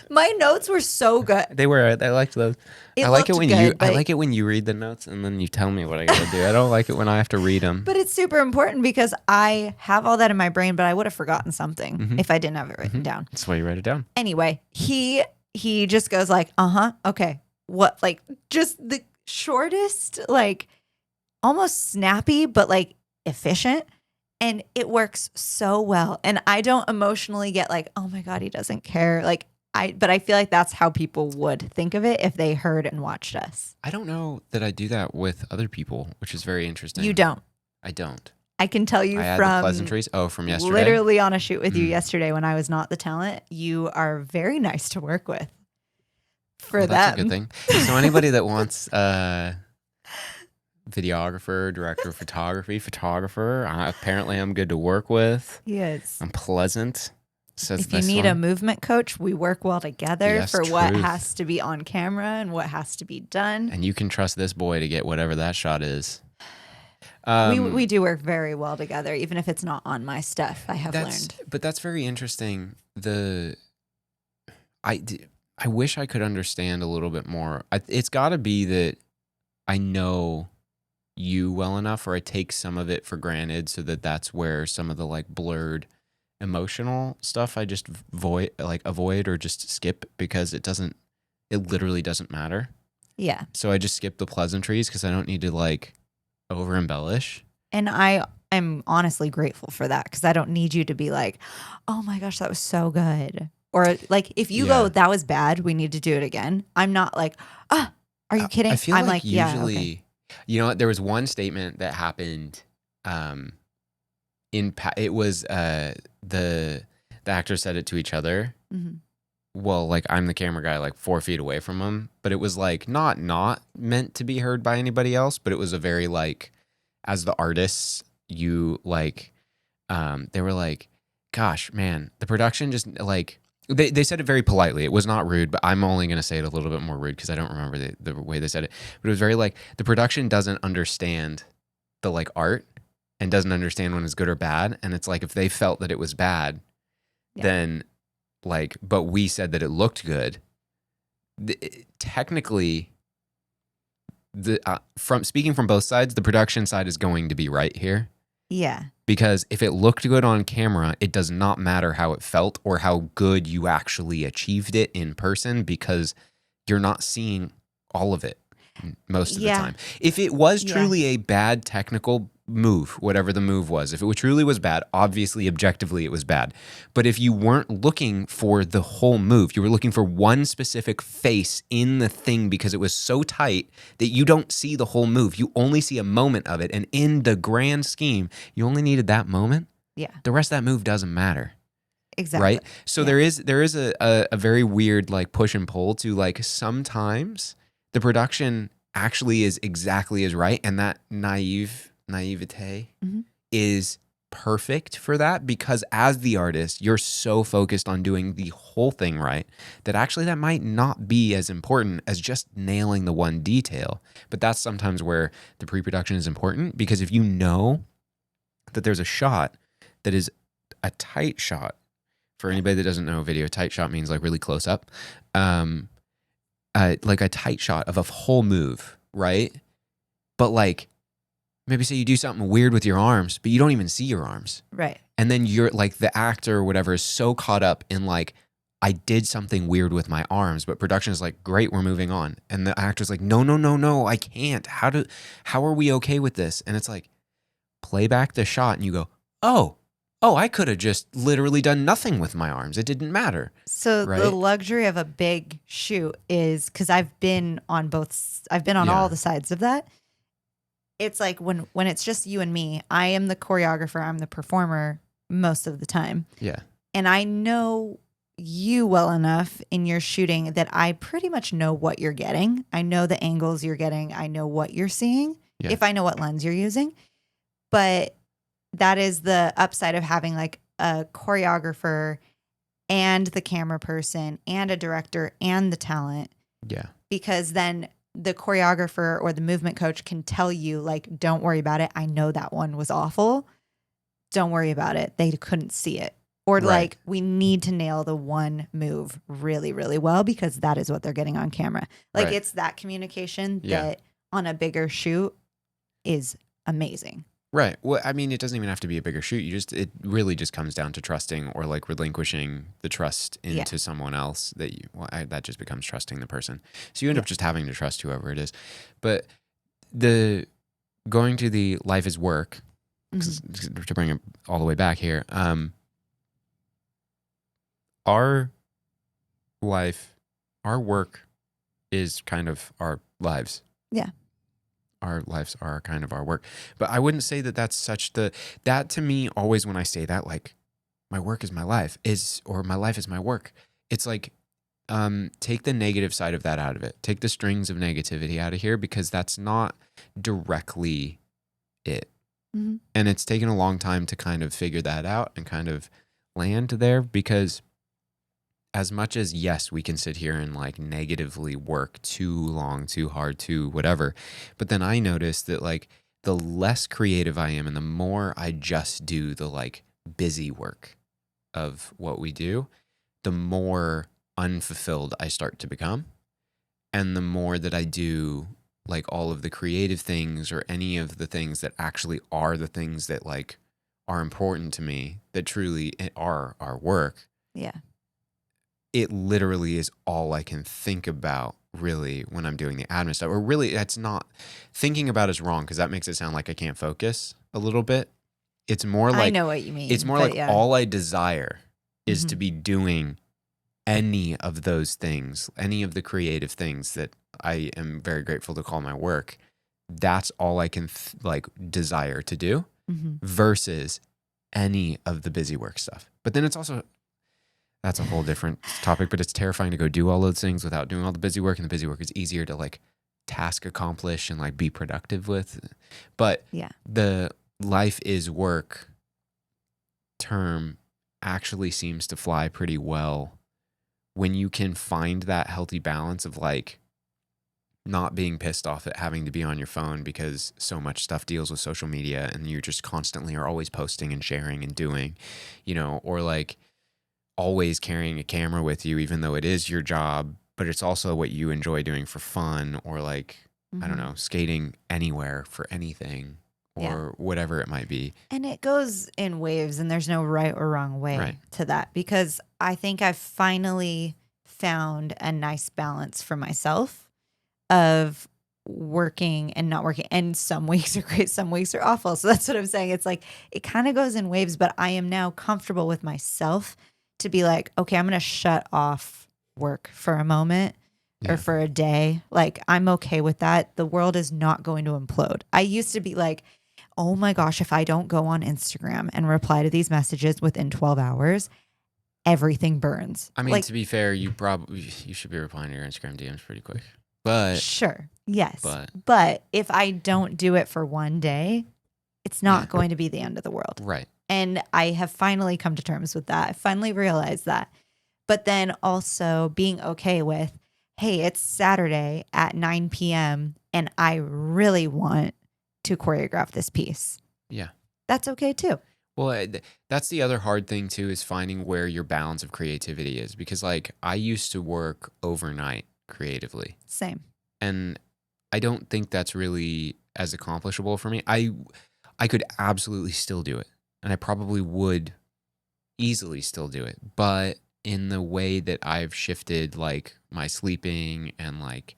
My notes were so good. They were. I liked those. I like it when I like it when you read the notes and then you tell me what I gotta do. I don't like it when I have to read them. But it's super important because I have all that in my brain, but I would have forgotten something if I didn't have it written down. That's why you write it down. Anyway, he just goes like, okay. What, like just the shortest, like almost snappy, but like efficient. And it works so well. And I don't emotionally get like, oh my God, he doesn't care. Like but I feel like that's how people would think of it if they heard and watched us. I don't know that I do that with other people, which is very interesting. You don't. I don't. I can tell you I add from the pleasantries. Oh, from yesterday. Literally on a shoot with you yesterday when I was not the talent. You are very nice to work with. That's a good thing. So anybody that wants videographer, director of photographer, apparently I'm good to work with. He is. I'm pleasant. Says if you need a movement coach, we work well together for truth. what has to be on camera and what has to be done. And you can trust this boy to get whatever that shot is. We do work very well together, even if it's not on my stuff, I have learned. But that's very interesting. I wish I could understand a little bit more. It's got to be that I know you well enough, or I take some of it for granted, so that's where some of the like blurred emotional stuff I just avoid or just skip because it literally doesn't matter. Yeah. So I just skip the pleasantries because I don't need to like over embellish. And I am honestly grateful for that because I don't need you to be like, oh my gosh, that was so good. Or like if you go, Yeah. that was bad, we need to do it again. I'm not like, ah, are you I kidding? feel I'm like like, yeah, okay. usually, you know what? There was one statement that happened. It was the actors said it to each other. Hmm. Well, like I'm the camera guy, like 4 feet away from them, but it was like not meant to be heard by anybody else. But it was a very like, as the artists, you like, they were like, gosh, man, the production just like. They said it very politely. It was not rude, but I'm only going to say it a little bit more rude because I don't remember the way they said it. But it was very like the production doesn't understand the like art and doesn't understand when it's good or bad. And it's like if they felt that it was bad, Yeah. then like, but we said that it looked good. Technically, from speaking from both sides, the production side is going to be right here. Yeah. Because if it looked good on camera, it does not matter how it felt or how good you actually achieved it in person because you're not seeing all of it most of the Yeah. time. If it was Yeah. truly a bad technical move, whatever the move was, if it truly was bad, obviously objectively it was bad. But if you weren't looking for the whole move, you were looking for one specific face in the thing because it was so tight that you don't see the whole move. You only see a moment of it. And in the grand scheme, you only needed that moment. Yeah. The rest of that move doesn't matter. Exactly. Right? So Yeah. there is a very weird like push and pull to like sometimes the production actually is exactly as right, and that naivete Mhm. is perfect for that because as the artist, you're so focused on doing the whole thing right that actually that might not be as important as just nailing the one detail. But that's sometimes where the pre-production is important because if you know that there's a shot that is a tight shot, for Yeah. anybody that doesn't know, video tight shot means like really close up, like a tight shot of a whole move, right? But like maybe say you do something weird with your arms, but you don't even see your arms, Right. and then you're like the actor or whatever is so caught up in like I did something weird with my arms, but production is like great, we're moving on, and the actor's like no, I can't. How are we okay with this? And it's like play back the shot, and you go oh, I could have just literally done nothing with my arms. It didn't matter. So the Right? luxury of a big shoot is because I've been on I've been on Yeah. all the sides of that. It's like when it's just you and me, I am the choreographer, I'm the performer most of the time. Yeah. And I know you well enough in your shooting that I pretty much know what you're getting. I know the angles you're getting. I know what you're seeing Yeah. if I know what lens you're using. But that is the upside of having like a choreographer and the camera person and a director and the talent, Yeah. because then the choreographer or the movement coach can tell you like, don't worry about it. I know that one was awful. Don't worry about it. They couldn't see it. Or Right. like, we need to nail the one move really, really well because that is what they're getting on camera. Like Right. it's that communication Yeah. that on a bigger shoot is amazing. Right. Well, I mean, it doesn't even have to be a bigger shoot. It really just comes down to trusting or like relinquishing the trust Yeah. into someone else that just becomes trusting the person. So you end up just having to trust whoever it is. But the going to the life is work, 'cause to bring it all the way back here, our life, our work is kind of our lives. Yeah. Our lives are kind of our work. But I wouldn't say that that's that to me, always when I say that, like my work is my life or my life is my work. It's like, take the negative side of that out of it. Take the strings of negativity out of here because that's not directly it. Mhm. And it's taken a long time to kind of figure that out and kind of land there because as much as yes, we can sit here and like negatively work too long, too hard, too whatever. But then I noticed that like the less creative I am and the more I just do the like busy work of what we do, the more unfulfilled I start to become. And the more that I do like all of the creative things or any of the things that actually are the things that like are important to me, that truly are our work, Yeah. it literally is all I can think about really when I'm doing the admin stuff. Or really, that's not thinking about is wrong because that makes it sound like I can't focus a little bit. It's more I like know what you mean, but yeah. all I desire is to Mhm. be doing any of those things, any of the creative things that I am very grateful to call my work. That's all I can like desire to do Mhm. versus any of the busy work stuff. But then it's also, that's a whole different topic, but it's terrifying to go do all those things without doing all the busy work. And the busy work is easier to like task accomplish and like be productive with. But Yeah. the life is work term actually seems to fly pretty well when you can find that healthy balance of like not being pissed off at having to be on your phone because so much stuff deals with social media and you just constantly are always posting and sharing and doing, you know, or like always carrying a camera with you, even though it is your job, but it's also what you enjoy doing for fun, or like, I don't Mhm. know, skating anywhere for anything Yeah. or whatever it might be. And it goes in waves, and there's no right or wrong way Right. to that, because I think I've finally found a nice balance for myself of working and not working. And some weeks are great, some weeks are awful. So that's what I'm saying. It's like it kind of goes in waves, but I am now comfortable with myself to be like, okay, I'm going to shut off work for a moment or Yeah. for a day. Like, I'm okay with that. The world is not going to implode. I used to be like, oh my gosh, if I don't go on Instagram and reply to these messages within 12 hours, everything burns. I mean, Like, to be fair, you should be replying to your Instagram DMs pretty quick. But sure, yes. but But if I don't do it for one day, it's not Yeah. going to be the end of the world. right. And I have finally come to terms with that. I finally realized that. But then also being okay with, hey, it's Saturday at 9 p.m. and I really want to choreograph this piece. Yeah. That's okay too. Well, that's the other hard thing too, is finding where your balance of creativity is, because like I used to work overnight creatively, Same. and I don't think that's really as accomplishable for me. I could absolutely still do it, and I probably would easily still do it, but in the way that I've shifted like my sleeping and like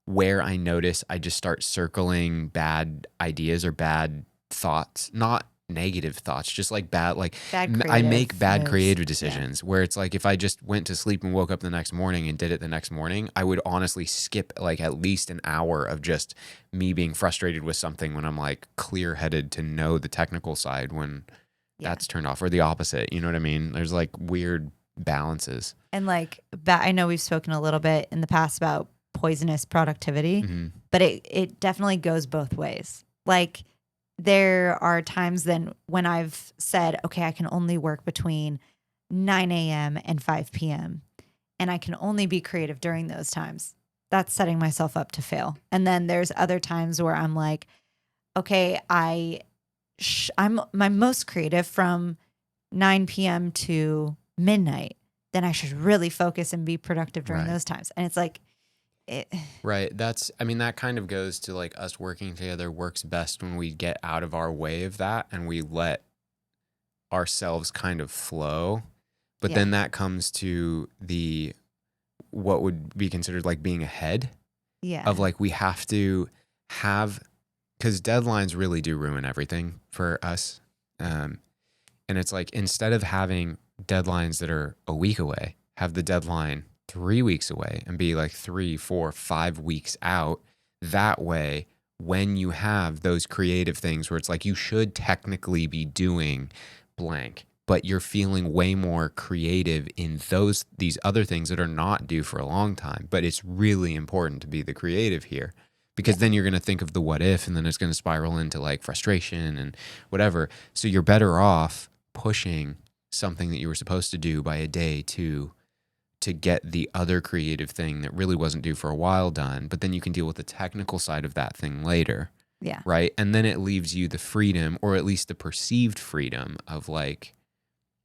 where I notice I just start circling bad ideas or bad thoughts, not negative thoughts, just like bad, like Bad I creative make bad moves. creative Yeah. decisions where it's like if I just went to sleep and woke up the next morning and did it the next morning, I would honestly skip like at least an hour of just me being frustrated with something when I'm like clear headed to know the technical side when Yeah. that's turned off, or the opposite. You know what I mean? There's like weird balances. And like, I know we've spoken a little bit in the past about poisonous productivity, Mm-hmm. but it definitely goes both ways. Like, there are times then when I've said, okay, I can only work between 9 a.m. and 5 p.m. and I can only be creative during those times. That's setting myself up to fail. And then there's other times where I'm like, okay, I'm my most creative from 9 p.m. to midnight. Then I should really focus and be productive during Right. those times. And it's like, Right. I mean, that kind of goes to like us working together works best when we get out of our way of that and we let ourselves kind of flow. But Yeah. then that comes to what would be considered like being ahead yeah. of like, we have to have, because deadlines really do ruin everything for us. And it's like, instead of having deadlines that are a week away, have the deadline 3 weeks away and be like 3, 4, 5 weeks out. That way, when you have those creative things where it's like you should technically be doing blank, but you're feeling way more creative in these other things that are not due for a long time. But it's really important to be the creative here, because then you're going to think of the what if, and then it's going to spiral into like frustration and whatever. So you're better off pushing something that you were supposed to do by a day to get the other creative thing that really wasn't due for a while done, but then you can deal with the technical side of that thing later. Yeah. Right. And then it leaves you the freedom, or at least the perceived freedom of like,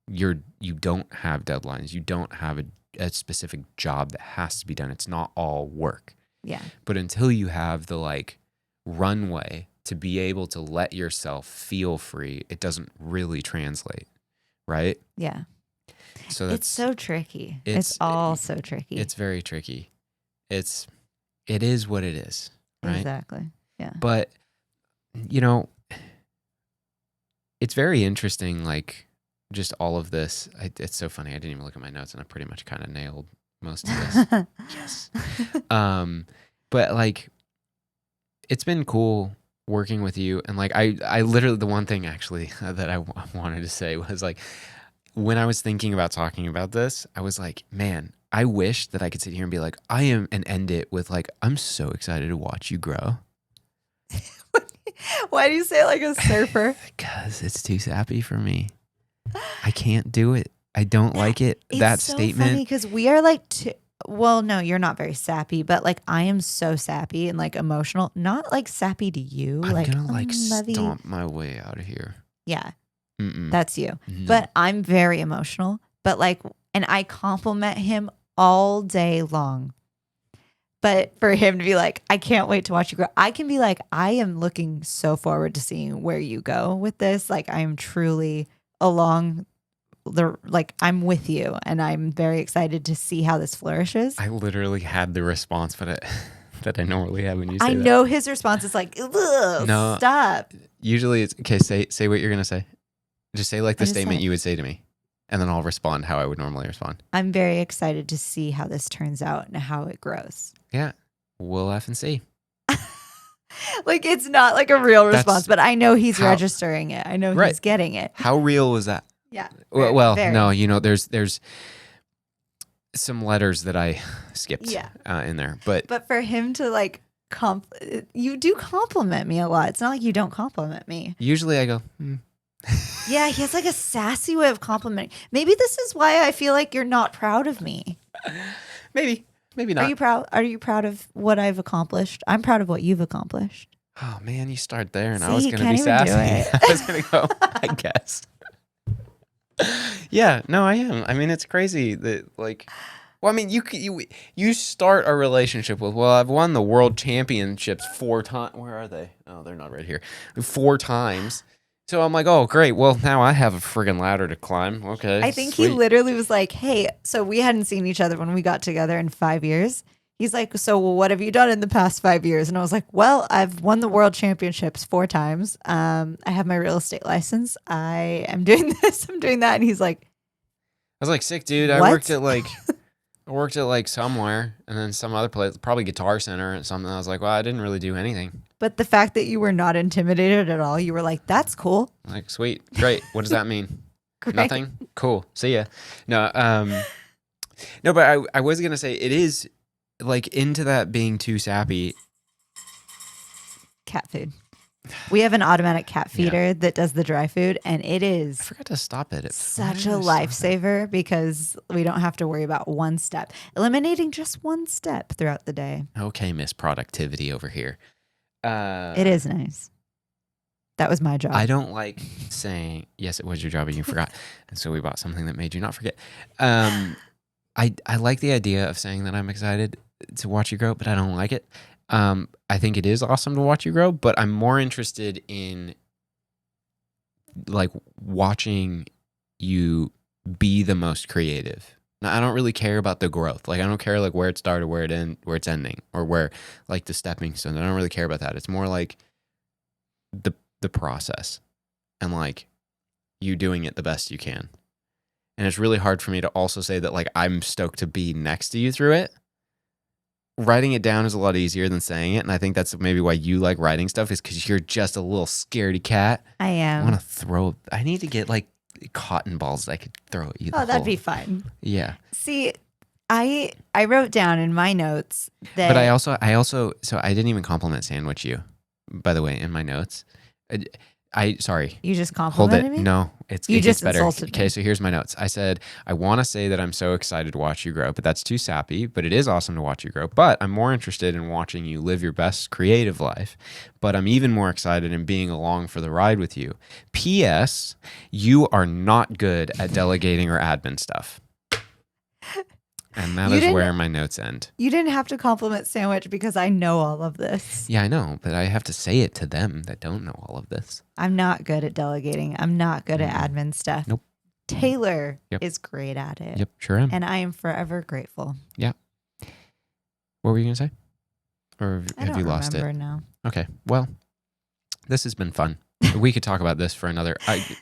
you don't have deadlines. You don't have a specific job that has to be done. It's not all work. Yeah. But until you have the like runway to be able to let yourself feel free, it doesn't really translate. Right. Yeah. So It's so tricky. it's It's all so tricky. it's very tricky. It is what it is, right? Exactly. Yeah. But you know, it's very interesting. Like just all of this. It's so funny. I didn't even look at my notes, and I pretty much kind of nailed most of this. Yes. But like, it's been cool working with you, and like, I literally the one thing actually that I wanted to say was like, when I was thinking about talking about this, I was like, man, I wish that I could sit here and be like, I am, and end it with like, I'm so excited to watch you grow. Why do you say it like a surfer? Because it's too sappy for me. I can't do it. I don't like it. That so statement. funny because we are like, well, no, you're not very sappy, but like I am so sappy and like emotional. Not like sappy to you. I'm like gonna like lovey. stomp my way out of here. Yeah, Mm-mm. that's you. No. But I'm very emotional. But like, and I compliment him all day long. But for him to be like, I can't wait to watch you grow. I can be like, I am looking so forward to seeing where you go with this. Like, I am truly along the, like, I'm with you, and I'm very excited to see how this flourishes. I literally had the response, but that I normally have when you say I that. know his response is like, ugh, No. stop. Usually it's okay. Say what you're gonna say. Just say like the statement you would say to me, and then I'll respond how I would normally respond. I'm very excited to see how this turns out and how it grows. Yeah, we'll have and see. Like, it's not like a real response, but I know he's registering it. I know Right. he's getting it. How real was that? Yeah. Well, very. no, you know, there's some letters that I skipped in there, but for him to like you do compliment me a lot. It's not like you don't compliment me. Usually I go, Yeah, he has like a sassy way of complimenting. Maybe this is why I feel like you're not proud of me. maybe not. Are you proud of what I've accomplished? I'm proud of what you've accomplished. Oh man, you start there, and See, I was he going to can't be even do sassy. it. I was going to go, I guess. Yeah, no, I am. I mean, it's crazy that like, well, I mean, you start a relationship with, well, I've won the world championships 4 times. Where are they? Oh, they're not right here. 4 times. So I'm like, oh, great. Well, now I have a friggin' ladder to climb. Okay. I think sweet. he literally was like, hey, so we hadn't seen each other when we got together in 5 years. He's like, so what have you done in the past 5 years? And I was like, well, I've won the world championships 4 times. I have my real estate license. I am doing this. I'm doing that. And he's like, I was like, sick, dude. What? I worked at like somewhere, and then some other place, probably Guitar Center or something. I was like, well, I didn't really do anything. but the fact that you were not intimidated at all, you were like, that's cool. Like, sweet, great. What does that mean? Great. Nothing. Cool. See ya. No, no, but I was gonna say it is like into that being too sappy. Cat food. We have an automatic cat feeder that does the dry food, and it is I forgot to stop it. such a lifesaver because we don't have to worry about one step, eliminating just one step throughout the day. Okay, Miss Productivity over here. It is nice. That was my job. I don't like saying yes. It was your job, and you forgot, and so we bought something that made you not forget. I like the idea of saying that I'm excited to watch you grow, but I don't like it. I think it is awesome to watch you grow, but I'm more interested in like watching you be the most creative. Now, I don't really care about the growth. Like I don't care like where it started, where it's ending, or where like the stepping stones. I don't really care about that. It's more like the process and like you doing it the best you can. And it's really hard for me to also say that like I'm stoked to be next to you through it. Writing it down is a lot easier than saying it, and I think that's maybe why you like writing stuff is because you're just a little scaredy cat. I am. I want to throw. I need to get like cotton balls that I could throw at you. Oh, that'd be fun. Yeah. See, I wrote down in my notes that. But I also so I didn't even compliment sandwich you, by the way, in my notes. Sorry. You just Hold complimented it. me? No, it You gets just better. insulted Okay, me. so here's my notes. I said, I want to say that I'm so excited to watch you grow, but that's too sappy, but it is awesome to watch you grow. But I'm more interested in watching you live your best creative life. But I'm even more excited in being along for the ride with you. P.S. You are not good at delegating or admin stuff. And that is where my notes end. You didn't have to compliment Sandwich because I know all of this. Yeah, I know, but I have to say it to them that don't know all of this. I'm not good at delegating. I'm not good at admin stuff. Nope. Taylor Yep. is great at it. Yep, sure am. And I am forever grateful. What were you going to say? Or I have don't you lost remember it? now. Okay, well, this has been fun. We could talk about this for another...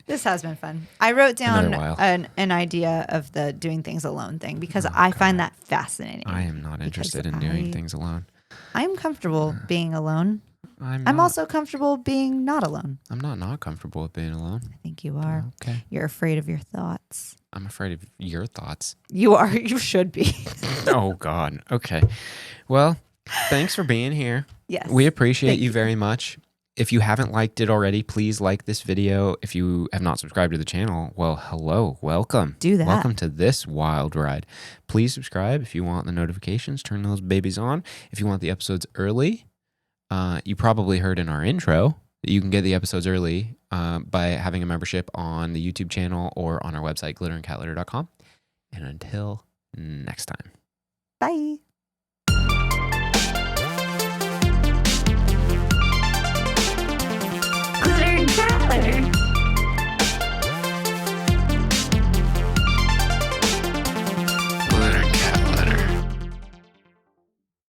This has been fun. I wrote down Another while. an idea of the doing things alone thing because Oh, I find God. that fascinating. I am not interested in doing things alone. I'm comfortable being alone. I'm I'm not. also comfortable being not alone. I'm not comfortable with being alone. I think you are. Okay. You're afraid of your thoughts. I'm afraid of your thoughts. You are. You should be. Oh, God. Okay. Well, thanks for being here. Yes. We appreciate Thank you you. very much. If you haven't liked it already, please like this video. If you have not subscribed to the channel, well, hello, welcome. Do that. Welcome to this wild ride. Please subscribe if you want the notifications. Turn those babies on. If you want the episodes early, you probably heard in our intro that you can get the episodes early by having a membership on the YouTube channel or on our website, glitterandcatlitter.com. And until next time. Bye.